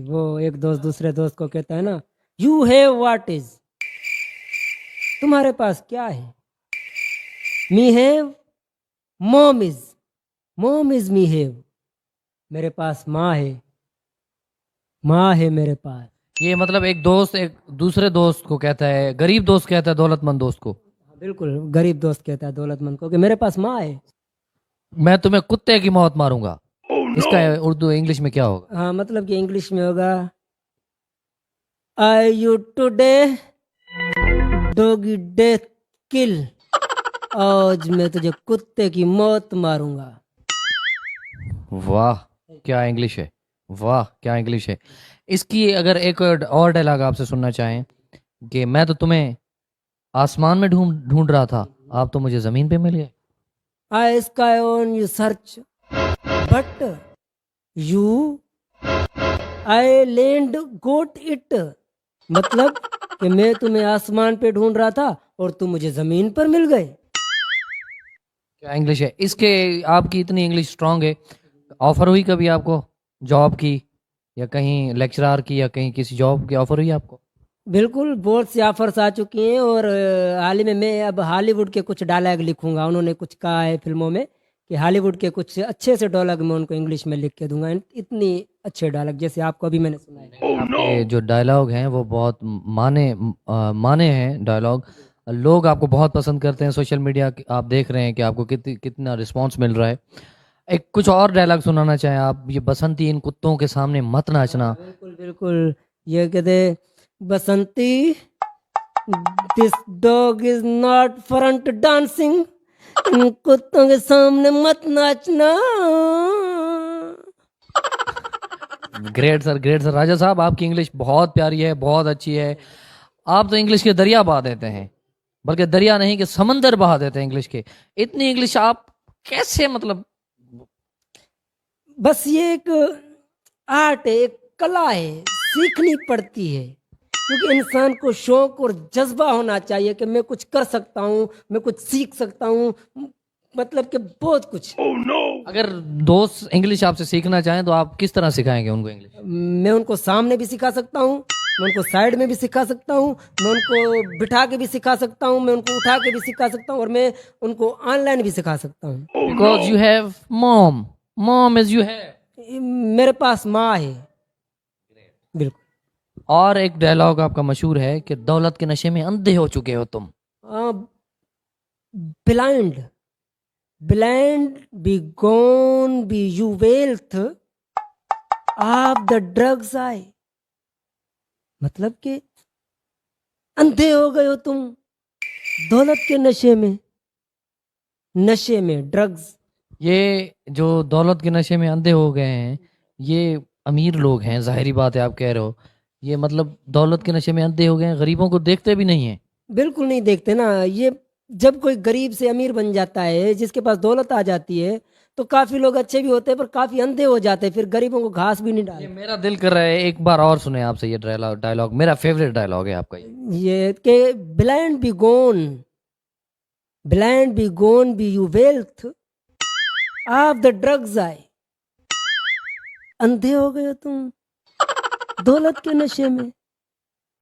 वो एक दोस्त दूसरे दोस्त को कहता है ना, यू हैव व्हाट इज, तुम्हारे पास क्या है। Me have, mom is me have, मेरे पास माँ है, माँ है मेरे पास। ये मतलब एक दोस्त एक दूसरे दोस्त को कहता है, गरीब दोस्त कहता है दौलतमंद दोस्त को, बिल्कुल, गरीब दोस्त कहता है दौलतमंद को कि मेरे पास माँ है। मैं तुम्हें कुत्ते की मौत मारूंगा। इसका उर्दू इंग्लिश में क्या होगा? हाँ, मतलब कि इंग्लिश में होगा, आई यू टुडे डॉगी डेथ किल, आज मैं तुझे कुत्ते की मौत मारूंगा। वाह क्या इंग्लिश है, वाह क्या इंग्लिश है। इसकी अगर एक और डायलॉग आपसे सुनना चाहें कि मैं तो तुम्हें आसमान में ढूंढ ढूंढ रहा था, आप तो मुझे जमीन पे मिल गए। I sky on you search, but you I land got it, मतलब कि मैं तुम्हें आसमान पे ढूंढ रहा था और तुम मुझे जमीन पर मिल गए। क्या इंग्लिश है इसके, आपकी इतनी इंग्लिश स्ट्रांग है। ऑफर हुई कभी आपको जॉब की, या कहीं लेक्चरर की, या कहीं किसी जॉब की ऑफर हुई आपको? बिल्कुल, बहुत सी ऑफर्स आ चुकी हैं और हाल ही में मैं अब हॉलीवुड के कुछ डायलॉग लिखूंगा। उन्होंने कुछ कहा है फिल्मों में कि हॉलीवुड के कुछ अच्छे से डायलॉग मैं उनको इंग्लिश में लिख के दूंगा, इतनी अच्छे डायलॉग जैसे आपको अभी मैंने सुना है। आपके जो डायलॉग हैं वो बहुत माने हैं डायलॉग। लोग आपको बहुत पसंद करते हैं, सोशल मीडिया आप देख रहे हैं कि आपको कितना रिस्पांस मिल रहा है। एक कुछ और डायलॉग सुनाना चाहें आप, ये बसंती इन कुत्तों के सामने मत नाचना। बिल्कुल बिल्कुल, ये कहते, Basanti this dog is not front dancing, इन कुत्तों के सामने मत नाचना। Great sir, great sir. राजा साहब आपकी इंग्लिश बहुत प्यारी है, बहुत अच्छी है। आप तो इंग्लिश के दरिया बहा देते हैं, बल्कि दरिया नहीं कि समंदर बहा देते हैं इंग्लिश के। इतनी इंग्लिश आप कैसे मतलब? बस ये एक आर्ट है, एक कला है, सीखनी पड़ती है, क्योंकि इंसान को शौक और जज्बा होना चाहिए कि मैं कुछ कर सकता हूँ, मैं कुछ सीख सकता हूँ, मतलब कि बहुत कुछ। अगर दोस्त इंग्लिश आपसे सीखना चाहें तो आप किस तरह सिखाएंगे उनको इंग्लिश? मैं उनको सामने भी सिखा सकता हूँ, मैं उनको साइड में भी सिखा सकता हूँ, मैं उनको बिठा के भी सिखा सकता हूँ, मैं उनको उठा के भी सिखा सकता हूँ, और मैं उनको ऑनलाइन भी सिखा सकता हूँ। Because you have mom, mom is you have. मेरे पास माँ है। बिल्कुल। और एक डायलॉग आपका मशहूर है कि दौलत के नशे में अंधे हो चुके हो तुम। Blind, blind be gone be you wealth of the drugs I, मतलब कि अंधे हो गए हो तुम दौलत के नशे में, नशे में ड्रग्स। ये जो दौलत के नशे में अंधे हो गए हैं, ये अमीर लोग हैं, जाहिरी बात है आप कह रहे हो। ये मतलब दौलत के नशे में अंधे हो गए हैं, गरीबों को देखते भी नहीं है। बिल्कुल नहीं देखते ना। ये जब कोई गरीब से अमीर बन जाता है, जिसके पास दौलत आ जाती है, तो काफी लोग अच्छे भी होते हैं पर काफी अंधे हो जाते हैं, फिर गरीबों को घास भी नहीं ये डालते। मेरा दिल कर रहा है एक बार और सुने आपसे ये डायलॉग, डायलॉग मेरा फेवरेट डायलॉग है आपका ये। ये के blind be gone, blind be gone be you wealth of the drugs I, अंधे हो गए हो तुम दौलत के नशे में।